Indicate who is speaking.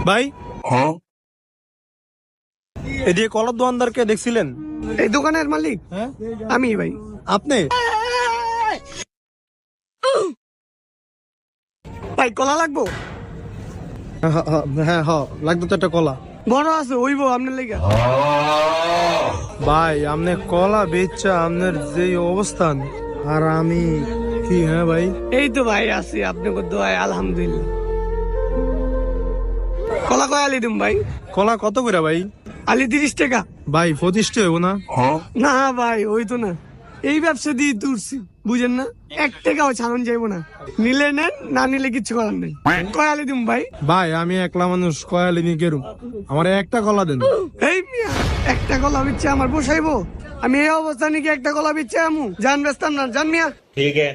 Speaker 1: ভাই এদিকে কলার দোকানদারকে দেখছিলেন?
Speaker 2: এই দোকানের মালিক
Speaker 1: হ্যাঁ
Speaker 2: আমি ভাই।
Speaker 1: আপনি?
Speaker 2: ভাই কলা লাগবো?
Speaker 1: হ্যাঁ লাগতো তো একটা কলা।
Speaker 2: বড় আছে ওইব আপনার লেগে।
Speaker 1: ভাই আপনি কলা বেচা আপনার যে অবস্থান, আর আমি কি? হ্যাঁ ভাই
Speaker 2: এই তো ভাই আছি আপনাকে দোয়ায় আলহামদুলিল্লাহ। কলা কয় আলি দিম ভাই?
Speaker 1: কলা কত করে ভাই?
Speaker 2: আলি 30 টাকা।
Speaker 1: ভাই 25 হইব না?
Speaker 2: না ভাই ওই তো না, এই ব্যবসা দিয়ে তুলছি বুঝেন না, 1 টাকাও ছাড়ন যাইবো না। নিলে নেন, না নিলে কিছু করার নেই। কয় আলি দিম ভাই?
Speaker 1: ভাই আমি একলা মানুষ, কয়ালি নিয়ে গেরুম, আমার একটা কলা দেন।
Speaker 2: এই মিয়া, একটা কলা বিচ্ছে আমার বসাইবো? আমি এই অবস্থা নাকি একটা কলা বিচ্ছে আমু? জান বেচতাম না, জান মিয়া।
Speaker 3: ठीक है।